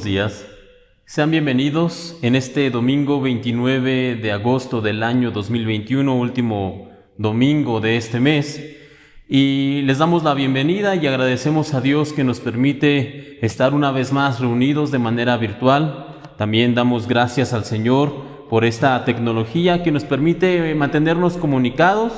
buenos días. Sean bienvenidos en este domingo 29 de agosto del año 2021, último domingo de este mes. Y les damos la bienvenida y agradecemos a Dios que nos permite estar una vez más reunidos de manera virtual. También damos gracias al Señor por esta tecnología que nos permite mantenernos comunicados.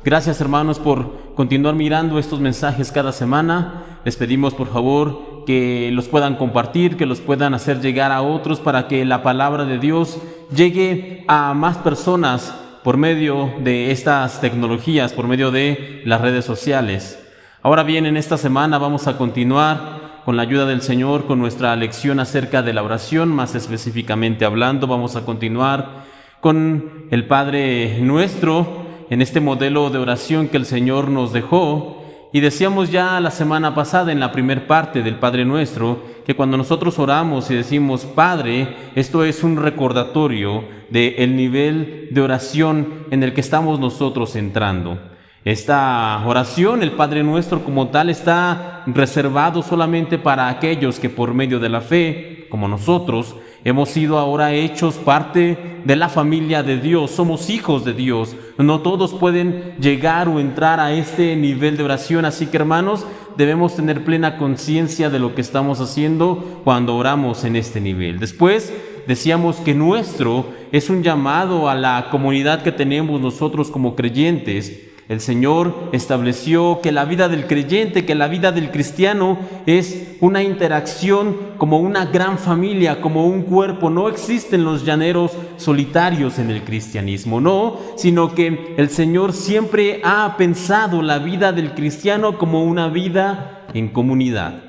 Gracias, hermanos, por continuar mirando estos mensajes cada semana. Les pedimos, por favor, que los puedan compartir, que los puedan hacer llegar a otros para que la palabra de Dios llegue a más personas por medio de estas tecnologías, por medio de las redes sociales. Ahora bien, en esta semana vamos a continuar con la ayuda del Señor con nuestra lección acerca de la oración, más específicamente hablando. Vamos a continuar con el Padre Nuestro en este modelo de oración que el Señor nos dejó. Y decíamos ya la semana pasada en la primera parte del Padre Nuestro que cuando nosotros oramos y decimos Padre, esto es un recordatorio del nivel de oración en el que estamos nosotros entrando. Esta oración, el Padre Nuestro como tal, está reservado solamente para aquellos que por medio de la fe, como nosotros, hemos sido ahora hechos parte de la familia de Dios, somos hijos de Dios. No todos pueden llegar o entrar a este nivel de oración, así que, hermanos, debemos tener plena conciencia de lo que estamos haciendo cuando oramos en este nivel. Después decíamos que nuestro es un llamado a la comunidad que tenemos nosotros como creyentes. El Señor estableció que la vida del creyente, que la vida del cristiano es una interacción como una gran familia, como un cuerpo. No existen los llaneros solitarios en el cristianismo, no, sino que el Señor siempre ha pensado la vida del cristiano como una vida en comunidad.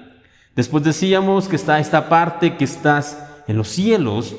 Después decíamos que está esta parte que estás en los cielos,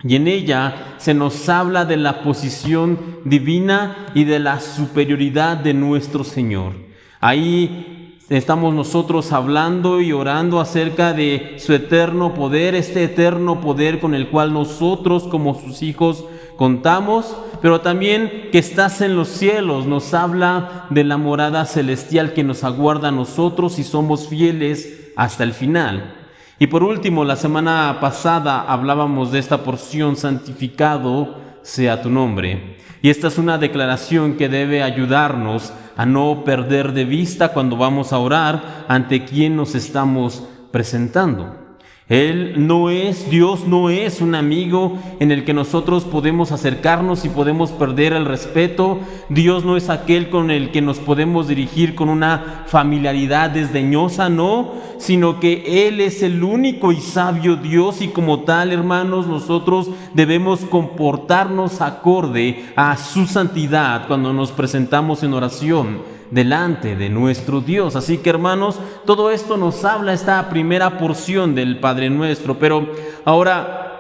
y en ella se nos habla de la posición divina y de la superioridad de nuestro Señor. Ahí estamos nosotros hablando y orando acerca de su eterno poder, este eterno poder con el cual nosotros como sus hijos contamos, pero también que estás en los cielos, nos habla de la morada celestial que nos aguarda a nosotros si somos fieles hasta el final. Y por último, la semana pasada hablábamos de esta porción, santificado sea tu nombre. Y esta es una declaración que debe ayudarnos a no perder de vista cuando vamos a orar ante quien nos estamos presentando. Dios no es un amigo en el que nosotros podemos acercarnos y podemos perder el respeto. Dios no es aquel con el que nos podemos dirigir con una familiaridad desdeñosa, no, sino que Él es el único y sabio Dios y como tal, hermanos, nosotros debemos comportarnos acorde a su santidad cuando nos presentamos en oración delante de nuestro Dios. Así que, hermanos, todo esto nos habla esta primera porción del Padre Nuestro, pero ahora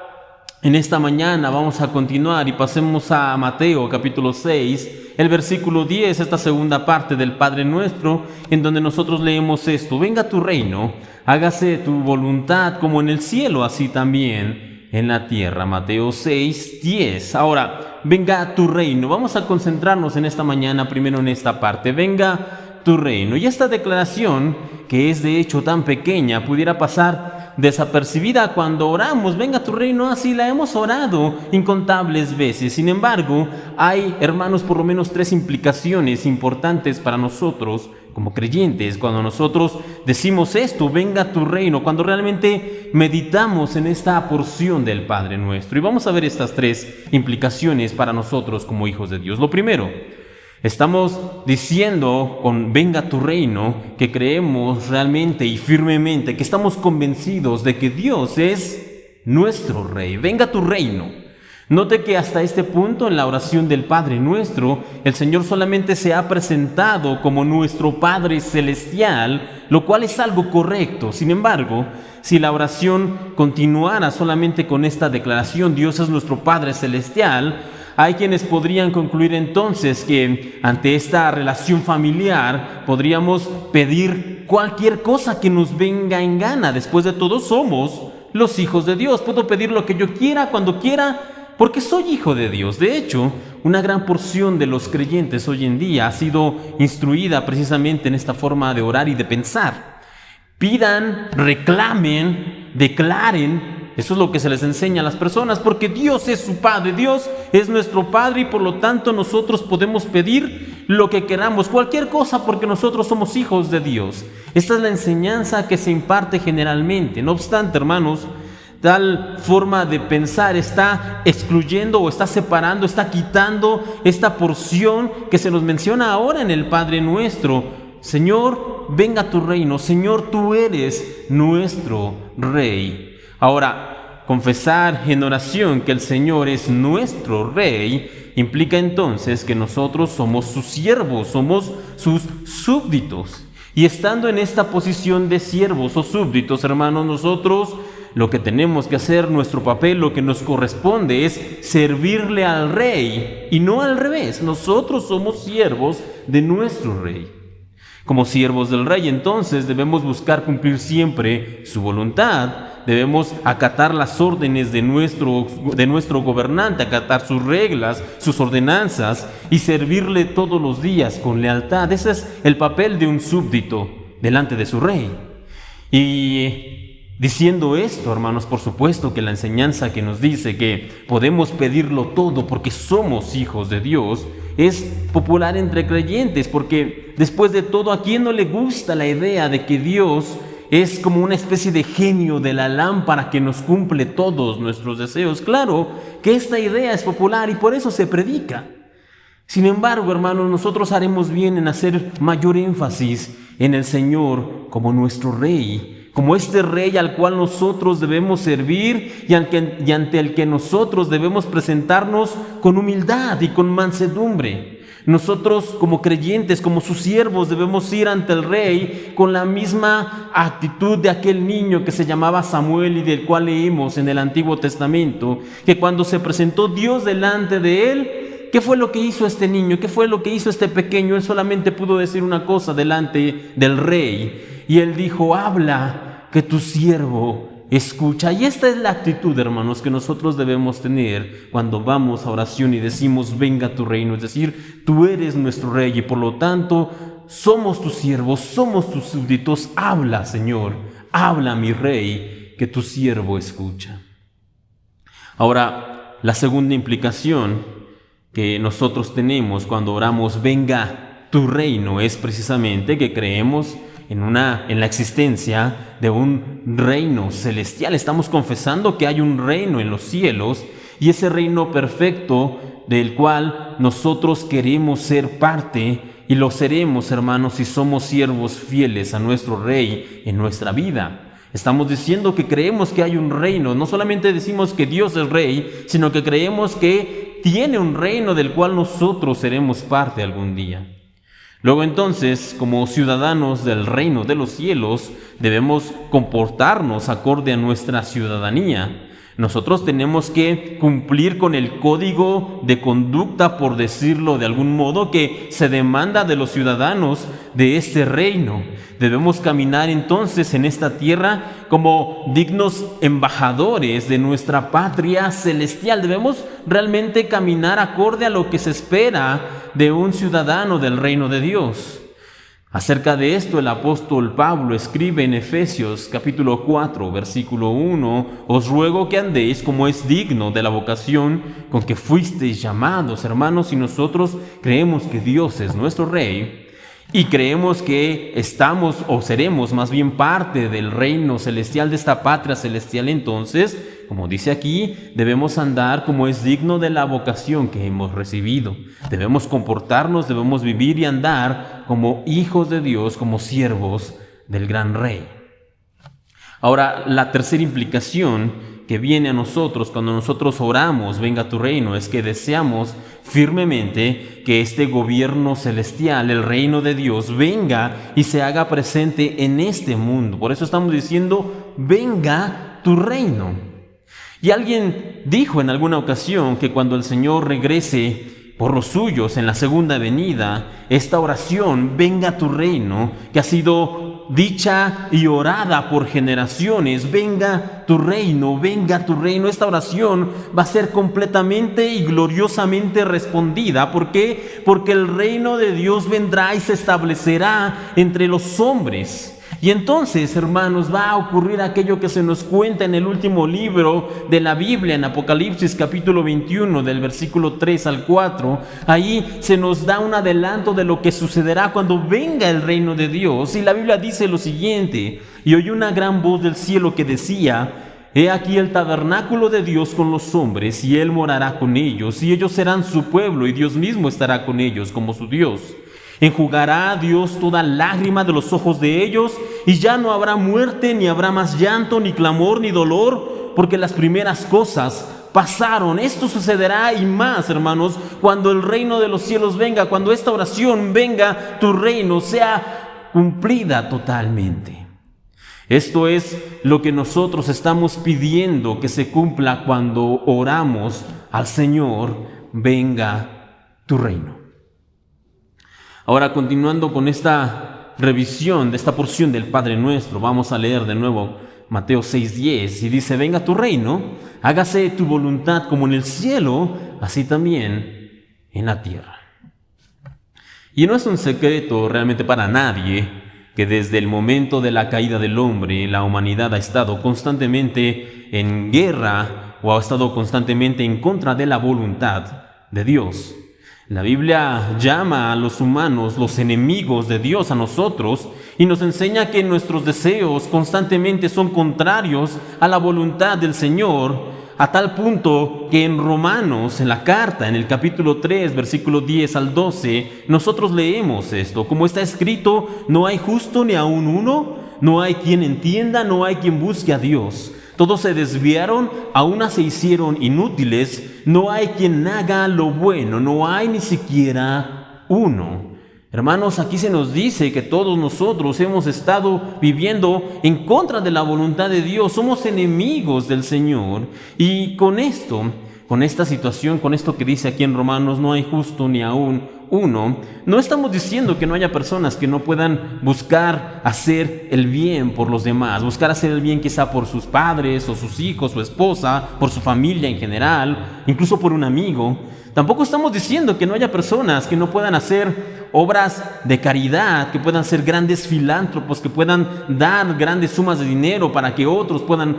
en esta mañana vamos a continuar y pasemos a Mateo capítulo 6, el versículo 10, esta segunda parte del Padre Nuestro, en donde nosotros leemos esto: venga tu reino, hágase tu voluntad como en el cielo, así también en la tierra. Mateo 6, 10. Ahora, venga tu reino. Vamos a concentrarnos en esta mañana primero en esta parte. Venga tu reino. Y esta declaración, que es de hecho tan pequeña, pudiera pasar desapercibida cuando oramos. Venga tu reino, así la hemos orado incontables veces. Sin embargo, hay, hermanos, por lo menos 3 implicaciones importantes para nosotros como creyentes cuando nosotros decimos esto: venga tu reino, cuando realmente meditamos en esta porción del Padre Nuestro. Y vamos a ver estas 3 implicaciones para nosotros como hijos de Dios. Lo primero, estamos diciendo con venga tu reino que creemos realmente y firmemente, que estamos convencidos de que Dios es nuestro Rey. Venga tu reino. Note que hasta este punto en la oración del Padre Nuestro, el Señor solamente se ha presentado como nuestro Padre Celestial, lo cual es algo correcto. Sin embargo, si la oración continuara solamente con esta declaración, Dios es nuestro Padre Celestial, hay quienes podrían concluir entonces que ante esta relación familiar podríamos pedir cualquier cosa que nos venga en gana. Después de todo, somos los hijos de Dios. Puedo pedir lo que yo quiera, cuando quiera, porque soy hijo de Dios. De hecho, una gran porción de los creyentes hoy en día ha sido instruida precisamente en esta forma de orar y de pensar. Pidan, reclamen declaren. Eso es lo que se les enseña a las personas, porque Dios es su Padre, Dios es nuestro Padre y por lo tanto nosotros podemos pedir lo que queramos, cualquier cosa, porque nosotros somos hijos de Dios. Esta es la enseñanza que se imparte generalmente. No obstante, hermanos, tal forma de pensar está excluyendo o está separando, está quitando esta porción que se nos menciona ahora en el Padre Nuestro. Señor, venga tu reino. Señor, tú eres nuestro Rey. Ahora, confesar en oración que el Señor es nuestro Rey implica entonces que nosotros somos sus siervos, somos sus súbditos. Y estando en esta posición de siervos o súbditos, hermanos, nosotros lo que tenemos que hacer, nuestro papel, lo que nos corresponde es servirle al Rey y no al revés. Nosotros somos siervos de nuestro Rey. Como siervos del Rey, entonces, debemos buscar cumplir siempre su voluntad. Debemos acatar las órdenes de nuestro gobernante, acatar sus reglas, sus ordenanzas y servirle todos los días con lealtad. Ese es el papel de un súbdito delante de su Rey. Y diciendo esto, hermanos, por supuesto que la enseñanza que nos dice que podemos pedirlo todo porque somos hijos de Dios es popular entre creyentes, porque después de todo, ¿a quién no le gusta la idea de que Dios es como una especie de genio de la lámpara que nos cumple todos nuestros deseos? Claro que esta idea es popular y por eso se predica. Sin embargo, hermanos, nosotros haremos bien en hacer mayor énfasis en el Señor como nuestro Rey, como este Rey al cual nosotros debemos servir y ante el que nosotros debemos presentarnos con humildad y con mansedumbre. Nosotros como creyentes, como sus siervos, debemos ir ante el Rey con la misma actitud de aquel niño que se llamaba Samuel y del cual leímos en el Antiguo Testamento, que cuando se presentó Dios delante de él, ¿qué fue lo que hizo este niño? ¿Qué fue lo que hizo este pequeño? Él solamente pudo decir una cosa delante del Rey. Y él dijo: habla, que tu siervo escucha. Y esta es la actitud, hermanos, que nosotros debemos tener cuando vamos a oración y decimos: venga tu reino. Es decir, tú eres nuestro Rey y por lo tanto somos tus siervos, somos tus súbditos. Habla, Señor, habla, mi Rey, que tu siervo escucha. Ahora, la segunda implicación que nosotros tenemos cuando oramos venga tu reino es precisamente que creemos en la existencia de un reino celestial. Estamos confesando que hay un reino en los cielos y ese reino perfecto del cual nosotros queremos ser parte y lo seremos, hermanos, si somos siervos fieles a nuestro Rey en nuestra vida. Estamos diciendo que creemos que hay un reino. No solamente decimos que Dios es Rey, sino que creemos que tiene un reino del cual nosotros seremos parte algún día. Luego entonces, como ciudadanos del reino de los cielos, debemos comportarnos acorde a nuestra ciudadanía. Nosotros tenemos que cumplir con el código de conducta, por decirlo de algún modo, que se demanda de los ciudadanos de este reino. Debemos caminar entonces en esta tierra como dignos embajadores de nuestra patria celestial. Debemos realmente caminar acorde a lo que se espera de un ciudadano del reino de Dios. Acerca de esto el apóstol Pablo escribe en Efesios capítulo 4, versículo 1: os ruego que andéis como es digno de la vocación con que fuisteis llamados. Hermanos, y nosotros creemos que Dios es nuestro Rey y creemos que estamos o seremos más bien parte del reino celestial, de esta patria celestial, entonces, como dice aquí, debemos andar como es digno de la vocación que hemos recibido. Debemos comportarnos, debemos vivir y andar como hijos de Dios, como siervos del gran Rey. Ahora, la tercera implicación que viene a nosotros cuando nosotros oramos, venga tu reino, es que deseamos firmemente que este gobierno celestial, el reino de Dios, venga y se haga presente en este mundo. Por eso estamos diciendo: venga tu reino. Y alguien dijo en alguna ocasión que cuando el Señor regrese por los suyos en la segunda venida, esta oración, venga tu reino, que ha sido dicha y orada por generaciones, venga tu reino, esta oración va a ser completamente y gloriosamente respondida. ¿Por qué? Porque el reino de Dios vendrá y se establecerá entre los hombres. Y entonces, hermanos, va a ocurrir aquello que se nos cuenta en el último libro de la Biblia, en Apocalipsis capítulo 21, del versículo 3 al 4. Ahí se nos da un adelanto de lo que sucederá cuando venga el reino de Dios. Y la Biblia dice lo siguiente: y oí una gran voz del cielo que decía: he aquí el tabernáculo de Dios con los hombres, y Él morará con ellos, y ellos serán su pueblo, y Dios mismo estará con ellos como su Dios. Enjugará a Dios toda lágrima de los ojos de ellos, y ya no habrá muerte, ni habrá más llanto, ni clamor, ni dolor, porque las primeras cosas pasaron. Esto sucederá y más, hermanos, cuando el reino de los cielos venga, cuando esta oración venga, tu reino sea cumplida totalmente. Esto es lo que nosotros estamos pidiendo que se cumpla cuando oramos al Señor: venga tu reino. Ahora, continuando con esta revisión de esta porción del Padre Nuestro, vamos a leer de nuevo Mateo 6:10, y dice: venga tu reino, hágase tu voluntad como en el cielo, así también en la tierra. Y no es un secreto realmente para nadie que desde el momento de la caída del hombre, la humanidad ha estado constantemente en guerra o ha estado constantemente en contra de la voluntad de Dios. La Biblia llama a los humanos los enemigos de Dios, a nosotros, y nos enseña que nuestros deseos constantemente son contrarios a la voluntad del Señor, a tal punto que en Romanos, en la carta, en el capítulo 3, versículo 10 al 12, nosotros leemos esto: como está escrito, no hay justo ni aun uno, no hay quien entienda, no hay quien busque a Dios. Todos se desviaron, a una se hicieron inútiles, no hay quien haga lo bueno, no hay ni siquiera uno. Hermanos, aquí se nos dice que todos nosotros hemos estado viviendo en contra de la voluntad de Dios, somos enemigos del Señor. Y con esto, con esta situación, con esto que dice aquí en Romanos, no hay justo ni aún uno, no estamos diciendo que no haya personas que no puedan buscar hacer el bien por los demás, buscar hacer el bien quizá por sus padres o sus hijos, su esposa, por su familia en general, incluso por un amigo. Tampoco estamos diciendo que no haya personas que no puedan hacer obras de caridad, que puedan ser grandes filántropos, que puedan dar grandes sumas de dinero para que otros puedan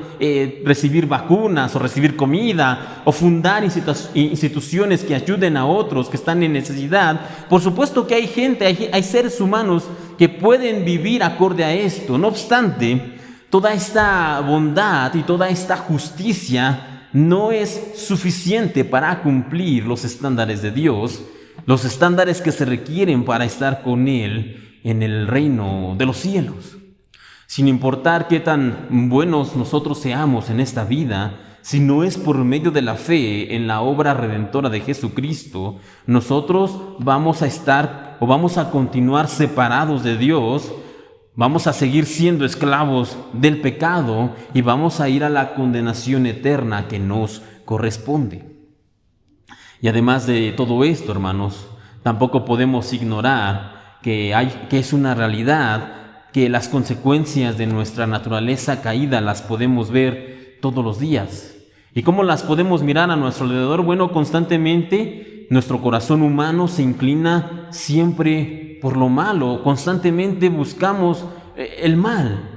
recibir vacunas o recibir comida o fundar instituciones que ayuden a otros que están en necesidad. Por supuesto que hay gente, hay seres humanos que pueden vivir acorde a esto. No obstante, toda esta bondad y toda esta justicia no es suficiente para cumplir los estándares de Dios, los estándares que se requieren para estar con Él en el reino de los cielos. Sin importar qué tan buenos nosotros seamos en esta vida, si no es por medio de la fe en la obra redentora de Jesucristo, nosotros vamos a estar o vamos a continuar separados de Dios. Vamos a seguir siendo esclavos del pecado y vamos a ir a la condenación eterna que nos corresponde. Y además de todo esto, hermanos, tampoco podemos ignorar que es una realidad, que las consecuencias de nuestra naturaleza caída las podemos ver todos los días. ¿Y cómo las podemos mirar a nuestro alrededor? Bueno, constantemente nuestro corazón humano se inclina siempre por lo malo, constantemente buscamos el mal.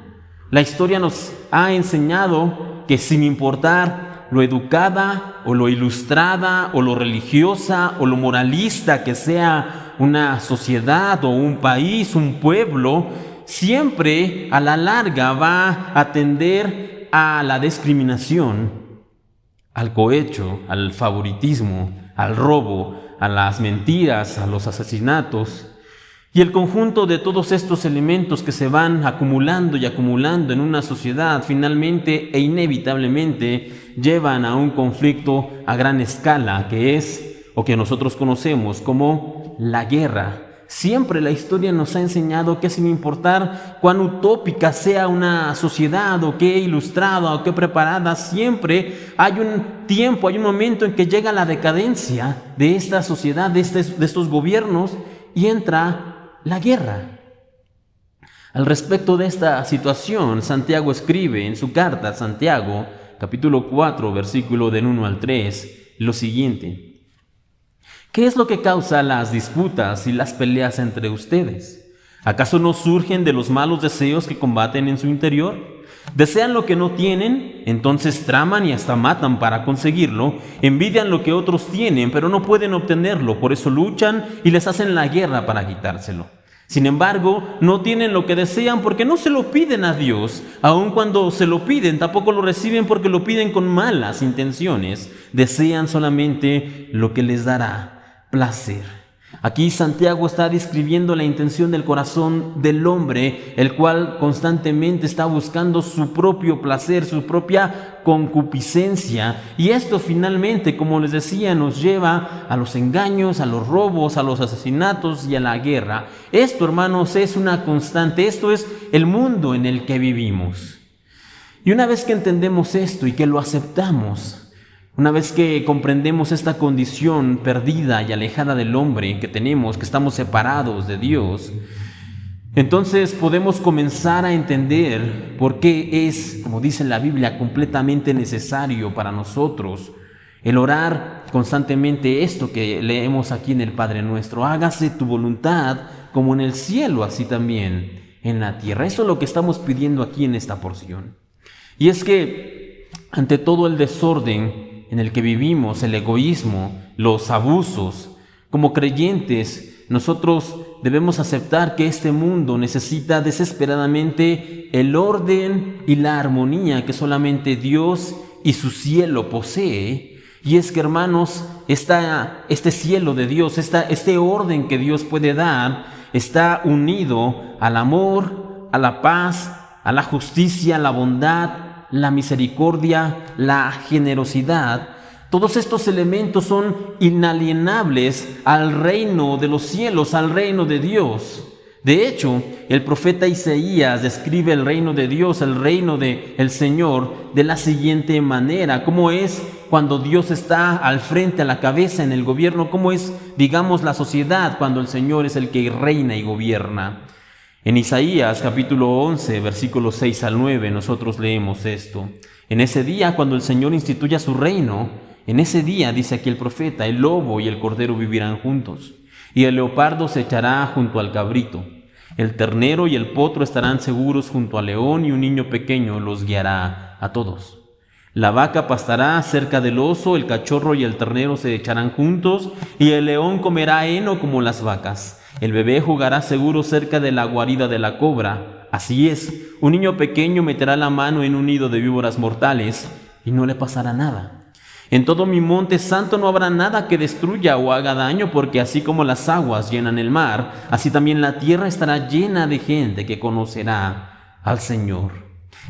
La historia nos ha enseñado que sin importar lo educada o lo ilustrada o lo religiosa o lo moralista que sea una sociedad o un país, un pueblo, siempre a la larga va a tender a la discriminación, al cohecho, al favoritismo, al robo, a las mentiras, a los asesinatos. Y el conjunto de todos estos elementos que se van acumulando y acumulando en una sociedad finalmente e inevitablemente llevan a un conflicto a gran escala, que es, o que nosotros conocemos como la guerra. Siempre la historia nos ha enseñado que sin importar cuán utópica sea una sociedad o qué ilustrada o qué preparada, siempre hay un tiempo, hay un momento en que llega la decadencia de esta sociedad, de estos gobiernos, y entra la guerra. Al respecto de esta situación, Santiago escribe en su carta, Santiago, capítulo 4, versículo del 1 al 3, lo siguiente: ¿qué es lo que causa las disputas y las peleas entre ustedes? ¿Acaso no surgen de los malos deseos que combaten en su interior? Desean lo que no tienen, entonces traman y hasta matan para conseguirlo. Envidian lo que otros tienen, pero no pueden obtenerlo, por eso luchan y les hacen la guerra para quitárselo. Sin embargo, no tienen lo que desean porque no se lo piden a Dios. Aun cuando se lo piden, tampoco lo reciben porque lo piden con malas intenciones. Desean solamente lo que les dará placer. Aquí Santiago está describiendo la intención del corazón del hombre, el cual constantemente está buscando su propio placer, su propia concupiscencia. Y esto finalmente, como les decía, nos lleva a los engaños, a los robos, a los asesinatos y a la guerra. Esto, hermanos, es una constante. Esto es el mundo en el que vivimos. Y una vez que entendemos esto y que lo aceptamos, una vez que comprendemos esta condición perdida y alejada del hombre que tenemos, que estamos separados de Dios, entonces podemos comenzar a entender por qué es, como dice la Biblia, completamente necesario para nosotros el orar constantemente esto que leemos aquí en el Padre Nuestro: hágase tu voluntad como en el cielo, así también en la tierra. Eso es lo que estamos pidiendo aquí en esta porción. Y es que ante todo el desorden en el que vivimos, el egoísmo, los abusos, como creyentes, nosotros debemos aceptar que este mundo necesita desesperadamente el orden y la armonía que solamente Dios y su cielo posee. Y es que, hermanos, este cielo de Dios, este orden que Dios puede dar, está unido al amor, a la paz, a la justicia, a la bondad, la misericordia, la generosidad. Todos estos elementos son inalienables al reino de los cielos, al reino de Dios. De hecho, el profeta Isaías describe el reino de Dios, el reino del Señor, de la siguiente manera: cómo es cuando Dios está al frente, a la cabeza en el gobierno, cómo es, digamos, la sociedad cuando el Señor es el que reina y gobierna. En Isaías capítulo 11, versículos 6 al 9, nosotros leemos esto: en ese día, cuando el Señor instituya su reino, en ese día, dice aquí el profeta, el lobo y el cordero vivirán juntos, y el leopardo se echará junto al cabrito. El ternero y el potro estarán seguros junto al león, y un niño pequeño los guiará a todos. La vaca pastará cerca del oso, el cachorro y el ternero se echarán juntos, y el león comerá heno como las vacas. El bebé jugará seguro cerca de la guarida de la cobra. Así es, un niño pequeño meterá la mano en un nido de víboras mortales, y no le pasará nada. En todo mi monte santo no habrá nada que destruya o haga daño, porque así como las aguas llenan el mar, así también la tierra estará llena de gente que conocerá al Señor.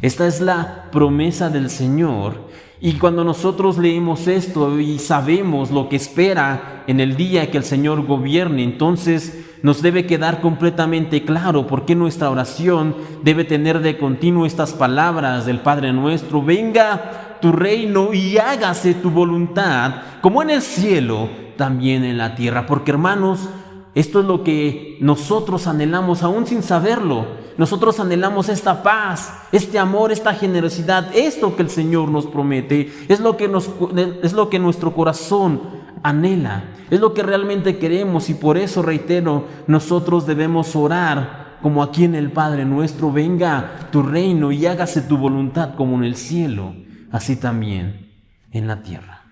Esta es la promesa del Señor. Y cuando nosotros leemos esto y sabemos lo que espera en el día que el Señor gobierne, entonces nos debe quedar completamente claro por qué nuestra oración debe tener de continuo estas palabras del Padre Nuestro: venga tu reino y hágase tu voluntad, como en el cielo, también en la tierra. Porque, hermanos, esto es lo que nosotros anhelamos, aún sin saberlo. Nosotros anhelamos esta paz, este amor, esta generosidad. Esto que el Señor nos promete es lo que nuestro corazón anhela, es lo que realmente queremos. Y por eso, reitero, nosotros debemos orar como aquí en el Padre Nuestro: venga tu reino y hágase tu voluntad como en el cielo, así también en la tierra.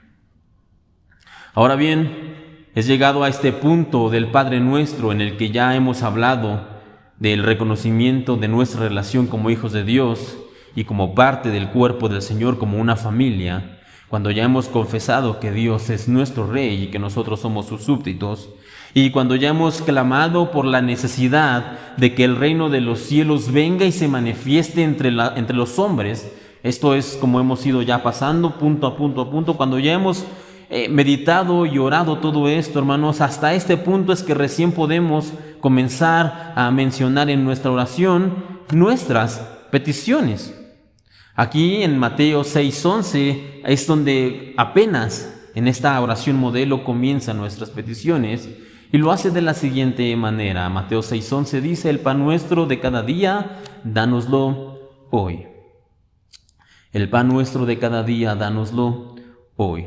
Ahora bien, es llegado a este punto del Padre Nuestro en el que ya hemos hablado del reconocimiento de nuestra relación como hijos de Dios y como parte del cuerpo del Señor, como una familia. Cuando ya hemos confesado que Dios es nuestro Rey y que nosotros somos sus súbditos, y cuando ya hemos clamado por la necesidad de que el reino de los cielos venga y se manifieste entre los hombres. Esto es como hemos ido ya pasando punto a punto. Cuando ya hemos meditado y orado todo esto, hermanos, hasta este punto es que recién podemos comenzar a mencionar en nuestra oración nuestras peticiones. Aquí en Mateo 6:11 es donde apenas en esta oración modelo comienzan nuestras peticiones, y lo hace de la siguiente manera. Mateo 6:11 dice: el pan nuestro de cada día, dánoslo hoy. El pan nuestro de cada día, dánoslo hoy.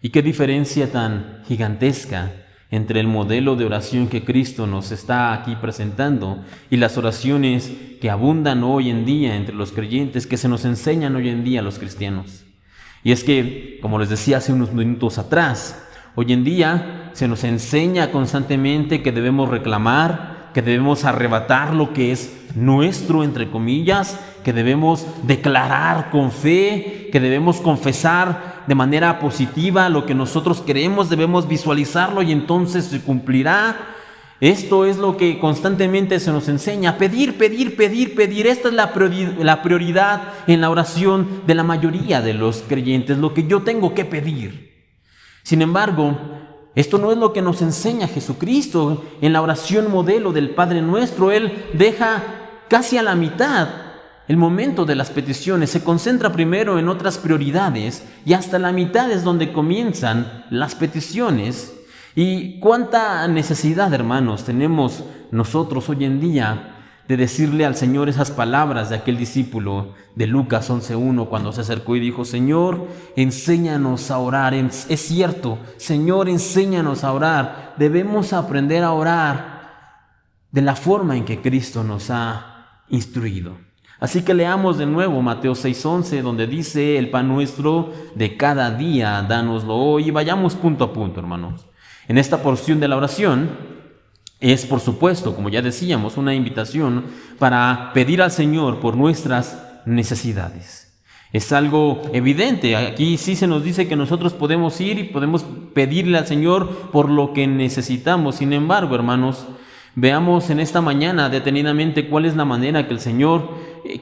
Y qué diferencia tan gigantesca entre el modelo de oración que Cristo nos está aquí presentando y las oraciones que abundan hoy en día entre los creyentes, que se nos enseñan hoy en día a los cristianos. Y es que, como les decía hace unos minutos atrás, hoy en día se nos enseña constantemente que debemos reclamar, que debemos arrebatar lo que es nuestro, entre comillas, que debemos declarar con fe, que debemos confesar de manera positiva lo que nosotros queremos, debemos visualizarlo y entonces se cumplirá. Esto es lo que constantemente se nos enseña: pedir, pedir, pedir, pedir. Esta es la prioridad en la oración de la mayoría de los creyentes, lo que yo tengo que pedir. Sin embargo, esto no es lo que nos enseña Jesucristo. En la oración modelo del Padre Nuestro, Él deja casi a la mitad el momento de las peticiones, se concentra primero en otras prioridades y hasta la mitad es donde comienzan las peticiones. Y cuánta necesidad, hermanos, tenemos nosotros hoy en día de decirle al Señor esas palabras de aquel discípulo de Lucas 11:1, cuando se acercó y dijo: Señor, enséñanos a orar. Es cierto, Señor, enséñanos a orar. Debemos aprender a orar de la forma en que Cristo nos ha instruido. Así que leamos de nuevo Mateo 6:11, donde dice: el pan nuestro de cada día, dánoslo hoy. Y vayamos punto a punto, hermanos. En esta porción de la oración es, por supuesto, como ya decíamos, una invitación para pedir al Señor por nuestras necesidades. Es algo evidente. Aquí sí se nos dice que nosotros podemos ir y podemos pedirle al Señor por lo que necesitamos. Sin embargo, hermanos, veamos en esta mañana detenidamente cuál es la manera que el Señor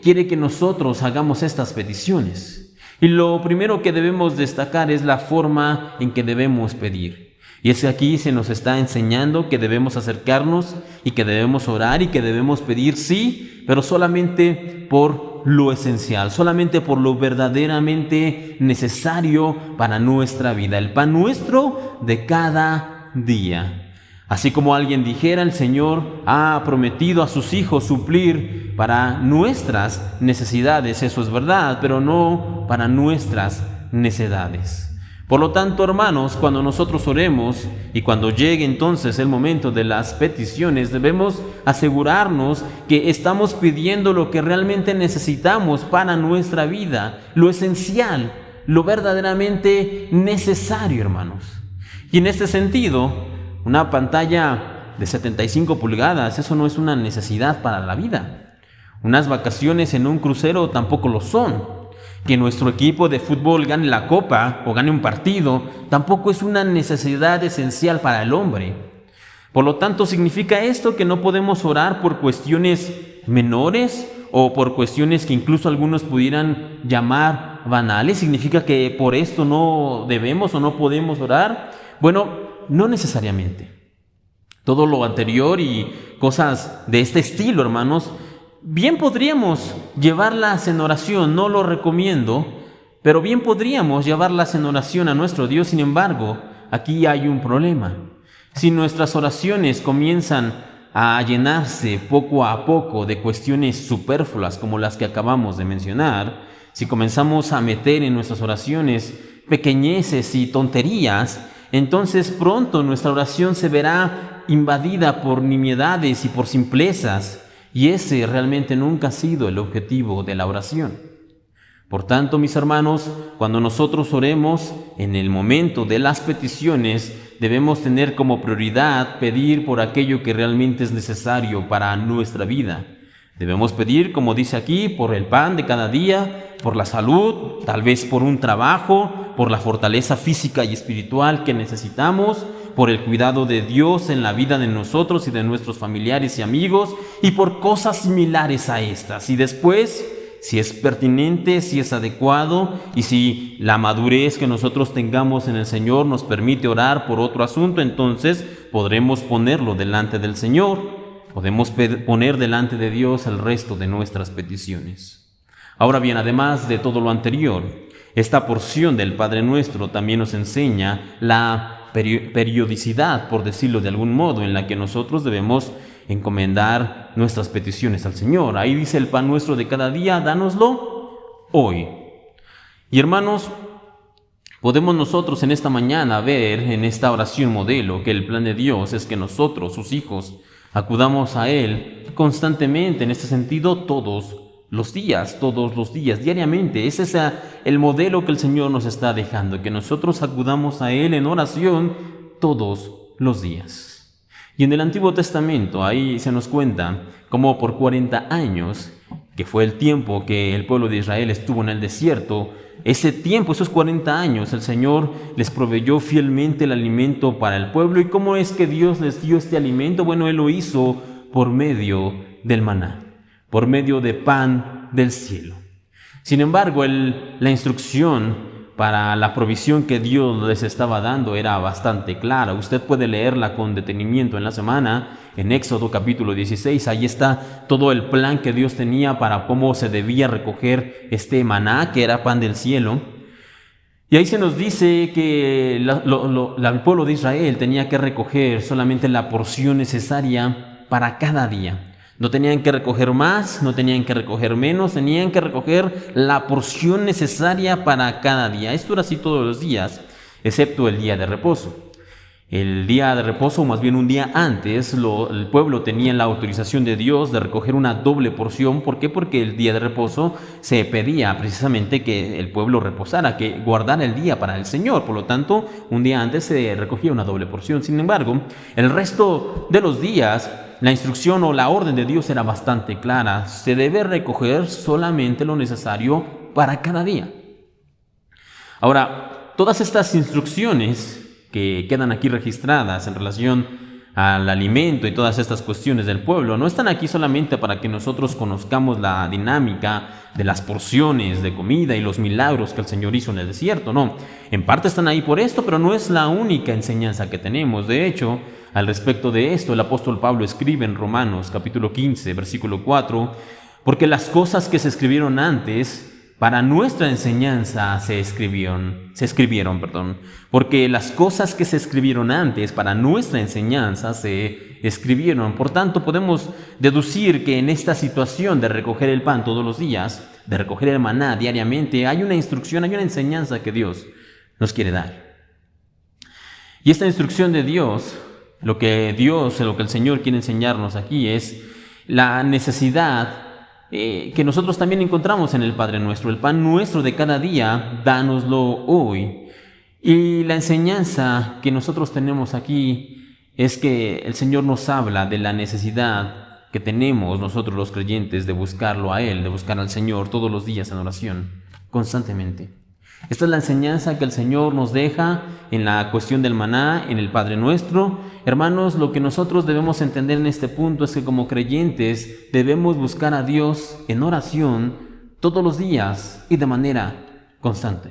quiere que nosotros hagamos estas peticiones. Y lo primero que debemos destacar es la forma en que debemos pedir. Y es que aquí se nos está enseñando que debemos acercarnos y que debemos orar y que debemos pedir, sí, pero solamente por lo esencial, solamente por lo verdaderamente necesario para nuestra vida, el pan nuestro de cada día. Así como alguien dijera, el Señor ha prometido a sus hijos suplir para nuestras necesidades, eso es verdad, pero no para nuestras necedades. Por lo tanto, hermanos, cuando nosotros oremos y cuando llegue entonces el momento de las peticiones, debemos asegurarnos que estamos pidiendo lo que realmente necesitamos para nuestra vida, lo esencial, lo verdaderamente necesario, hermanos. Y en este sentido, una pantalla de 75 pulgadas, eso no es una necesidad para la vida. Unas vacaciones en un crucero tampoco lo son. Que nuestro equipo de fútbol gane la copa o gane un partido tampoco es una necesidad esencial para el hombre. Por lo tanto, ¿significa esto que no podemos orar por cuestiones menores o por cuestiones que incluso algunos pudieran llamar banales? ¿Significa que por esto no debemos o no podemos orar? Bueno, no necesariamente. Todo lo anterior y cosas de este estilo, hermanos, bien podríamos llevarlas en oración, no lo recomiendo, pero bien podríamos llevarlas en oración a nuestro Dios. Sin embargo, aquí hay un problema. Si nuestras oraciones comienzan a llenarse poco a poco de cuestiones superfluas como las que acabamos de mencionar, si comenzamos a meter en nuestras oraciones pequeñeces y tonterías, entonces pronto nuestra oración se verá invadida por nimiedades y por simplezas. Y ese realmente nunca ha sido el objetivo de la oración. Por tanto, mis hermanos, cuando nosotros oremos, en el momento de las peticiones, debemos tener como prioridad pedir por aquello que realmente es necesario para nuestra vida. Debemos pedir, como dice aquí, por el pan de cada día, por la salud, tal vez por un trabajo, por la fortaleza física y espiritual que necesitamos, por el cuidado de Dios en la vida de nosotros y de nuestros familiares y amigos, y por cosas similares a estas. Y después, si es pertinente, si es adecuado, y si la madurez que nosotros tengamos en el Señor nos permite orar por otro asunto, entonces podremos ponerlo delante del Señor, podemos poner delante de Dios el resto de nuestras peticiones. Ahora bien, además de todo lo anterior, esta porción del Padre Nuestro también nos enseña la periodicidad, por decirlo de algún modo, en la que nosotros debemos encomendar nuestras peticiones al Señor. Ahí dice: el pan nuestro de cada día, dánoslo hoy. Y hermanos, Podemos nosotros en esta mañana ver en esta oración modelo que el plan de Dios es que nosotros, sus hijos, acudamos a Él constantemente, en este sentido, todos los días, diariamente. Ese es el modelo que el Señor nos está dejando, que nosotros acudamos a Él en oración todos los días. Y en el Antiguo Testamento, ahí se nos cuenta cómo por 40 años, que fue el tiempo que el pueblo de Israel estuvo en el desierto, ese tiempo, esos 40 años, el Señor les proveyó fielmente el alimento para el pueblo. ¿Y cómo es que Dios les dio este alimento? Bueno, Él lo hizo por medio del maná, por medio de pan del cielo. Sin embargo, la instrucción para la provisión que Dios les estaba dando era bastante clara. Usted puede leerla con detenimiento en la semana, en Éxodo capítulo 16. Ahí está todo el plan que Dios tenía para cómo se debía recoger este maná, que era pan del cielo. Y ahí se nos dice que el pueblo de Israel tenía que recoger solamente la porción necesaria para cada día. No tenían que recoger más, no tenían que recoger menos, tenían que recoger la porción necesaria para cada día. Esto era así todos los días, excepto el día de reposo. El día de reposo, o más bien un día antes, el pueblo tenía la autorización de Dios de recoger una doble porción. ¿Por qué? Porque el día de reposo se pedía precisamente que el pueblo reposara, que guardara el día para el Señor. Por lo tanto, un día antes se recogía una doble porción. Sin embargo, el resto de los días, la instrucción o la orden de Dios era bastante clara. Se debe recoger solamente lo necesario para cada día. Ahora, todas estas instrucciones que quedan aquí registradas en relación al alimento y todas estas cuestiones del pueblo, no están aquí solamente para que nosotros conozcamos la dinámica de las porciones de comida y los milagros que el Señor hizo en el desierto. No, en parte están ahí por esto, pero no es la única enseñanza que tenemos. De hecho, al respecto de esto, el apóstol Pablo escribe en Romanos capítulo 15, versículo 4, porque las cosas que se escribieron antes para nuestra enseñanza se escribieron, porque las cosas que se escribieron antes para nuestra enseñanza se escribieron. Por tanto, podemos deducir que en esta situación de recoger el pan todos los días, de recoger el maná diariamente, hay una instrucción, hay una enseñanza que Dios nos quiere dar. Y esta instrucción de Dios, lo que el Señor quiere enseñarnos aquí es la necesidad que nosotros también encontramos en el Padre Nuestro. El pan nuestro de cada día, dánoslo hoy. Y la enseñanza que nosotros tenemos aquí es que el Señor nos habla de la necesidad que tenemos nosotros los creyentes de buscarlo a Él, de buscar al Señor todos los días en oración, constantemente. Esta es la enseñanza que el Señor nos deja en la cuestión del maná, en el Padre Nuestro. Hermanos, lo que nosotros debemos entender en este punto es que como creyentes debemos buscar a Dios en oración todos los días y de manera constante.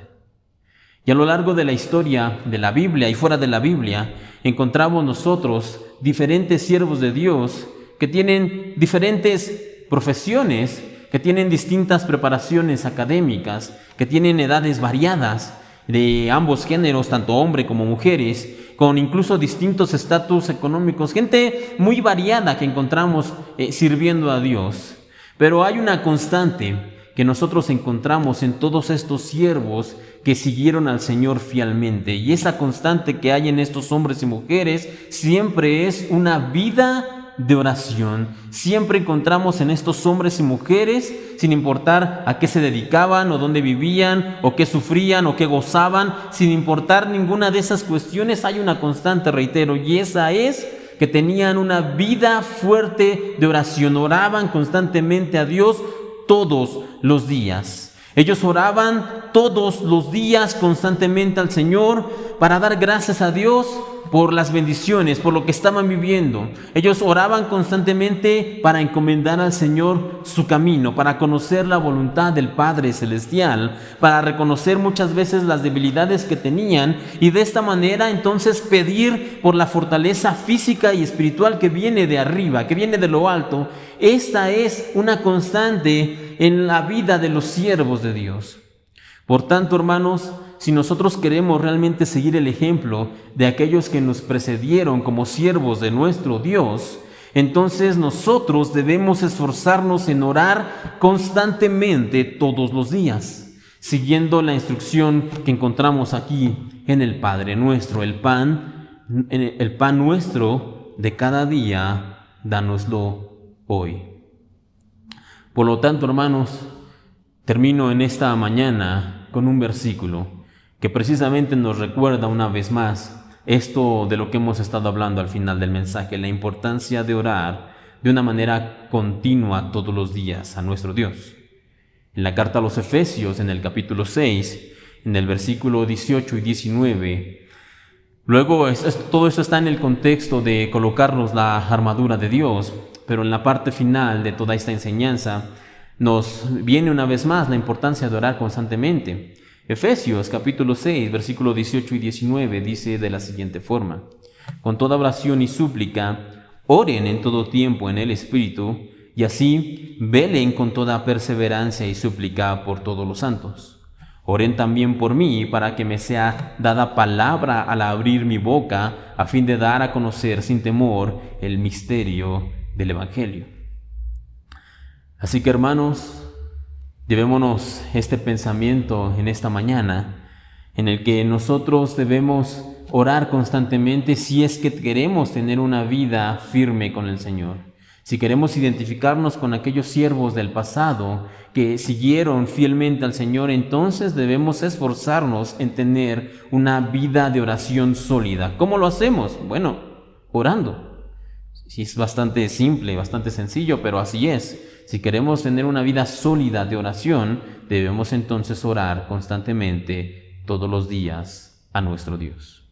Y a lo largo de la historia de la Biblia y fuera de la Biblia, encontramos nosotros diferentes siervos de Dios que tienen diferentes profesiones, que tienen distintas preparaciones académicas, que tienen edades variadas de ambos géneros, tanto hombres como mujeres, con incluso distintos estatus económicos, gente muy variada que encontramos sirviendo a Dios. Pero hay una constante que nosotros encontramos en todos estos siervos que siguieron al Señor fielmente, y esa constante que hay en estos hombres y mujeres siempre es una vida de oración. Siempre encontramos en estos hombres y mujeres, sin importar a qué se dedicaban o dónde vivían o qué sufrían o qué gozaban, sin importar ninguna de esas cuestiones, hay una constante, reitero, y esa es que tenían una vida fuerte de oración. Oraban constantemente a Dios todos los días. Ellos oraban todos los días constantemente al Señor para dar gracias a Dios por las bendiciones, por lo que estaban viviendo. Ellos oraban constantemente para encomendar al Señor su camino, para conocer la voluntad del Padre Celestial, para reconocer muchas veces las debilidades que tenían y de esta manera entonces pedir por la fortaleza física y espiritual que viene de arriba, que viene de lo alto. Esta es una constante en la vida de los siervos de Dios. Por tanto, hermanos, si nosotros queremos realmente seguir el ejemplo de aquellos que nos precedieron como siervos de nuestro Dios, entonces nosotros debemos esforzarnos en orar constantemente todos los días. siguiendo la instrucción que encontramos aquí en el Padre Nuestro, el pan nuestro de cada día, dánoslo hoy. Por lo tanto, hermanos, termino en esta mañana con un versículo que precisamente nos recuerda una vez más esto de lo que hemos estado hablando al final del mensaje, la importancia de orar de una manera continua todos los días a nuestro Dios. En la carta a los Efesios, en el capítulo 6, en el versículo 18 y 19, luego todo eso está en el contexto de colocarnos la armadura de Dios, pero en la parte final de toda esta enseñanza nos viene una vez más la importancia de orar constantemente. Efesios capítulo 6, versículo 18 y 19 dice de la siguiente forma: con toda oración y súplica, oren en todo tiempo en el Espíritu, y así velen con toda perseverancia y súplica por todos los santos. Oren también por mí, para que me sea dada palabra al abrir mi boca, a fin de dar a conocer sin temor el misterio del Evangelio. Así que, hermanos, llevémonos este pensamiento en esta mañana, en el que nosotros debemos orar constantemente si es que queremos tener una vida firme con el Señor. Si queremos identificarnos con aquellos siervos del pasado que siguieron fielmente al Señor, entonces debemos esforzarnos en tener una vida de oración sólida. ¿Cómo lo hacemos? Bueno, orando. Sí, es bastante simple, bastante sencillo, pero así es. Si queremos tener una vida sólida de oración, debemos entonces orar constantemente todos los días a nuestro Dios.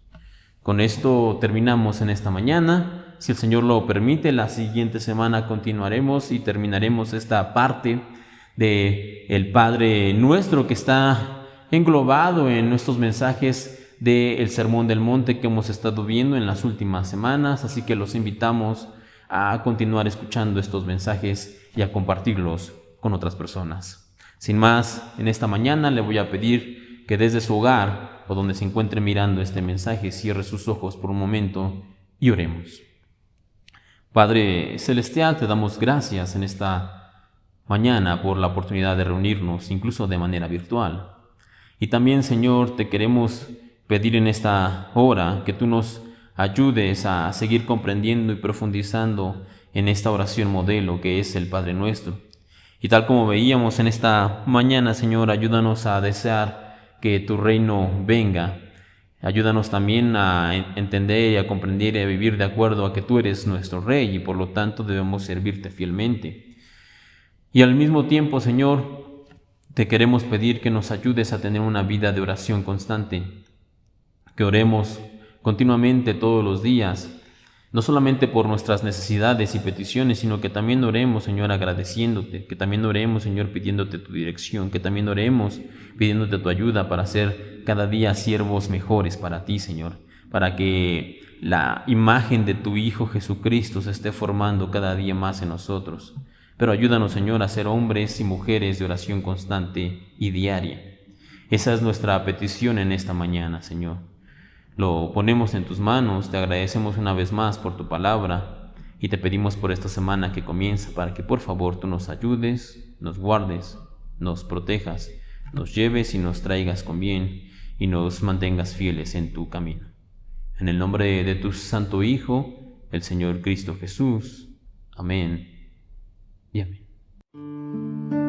Con esto terminamos en esta mañana. Si el Señor lo permite, la siguiente semana continuaremos y terminaremos esta parte del Padre Nuestro que está englobado en nuestros mensajes del Sermón del Monte que hemos estado viendo en las últimas semanas. Así que los invitamos a continuar escuchando estos mensajes y a compartirlos con otras personas. Sin más, en esta mañana le voy a pedir que desde su hogar o donde se encuentre mirando este mensaje, cierre sus ojos por un momento y oremos. Padre Celestial, te damos gracias en esta mañana por la oportunidad de reunirnos, incluso de manera virtual. Y también, Señor, te queremos pedir en esta hora que tú nos ayudes a seguir comprendiendo y profundizando en esta oración modelo que es el Padre Nuestro. Y tal como veíamos en esta mañana, Señor, ayúdanos a desear que tu reino venga. Ayúdanos también a entender y a comprender y a vivir de acuerdo a que tú eres nuestro Rey y por lo tanto debemos servirte fielmente. Y al mismo tiempo, Señor, te queremos pedir que nos ayudes a tener una vida de oración constante, que oremos continuamente todos los días, no solamente por nuestras necesidades y peticiones, sino que también oremos, Señor, agradeciéndote, que también oremos, Señor, pidiéndote tu dirección, que también oremos pidiéndote tu ayuda para ser cada día siervos mejores para ti, Señor, para que la imagen de tu Hijo Jesucristo se esté formando cada día más en nosotros. Pero ayúdanos, Señor, a ser hombres y mujeres de oración constante y diaria. Esa es nuestra petición en esta mañana, Señor. Lo ponemos en tus manos, te agradecemos una vez más por tu palabra y te pedimos por esta semana que comienza para que por favor tú nos ayudes, nos guardes, nos protejas, nos lleves y nos traigas con bien y nos mantengas fieles en tu camino. En el nombre de tu Santo Hijo, el Señor Cristo Jesús. Amén y amén.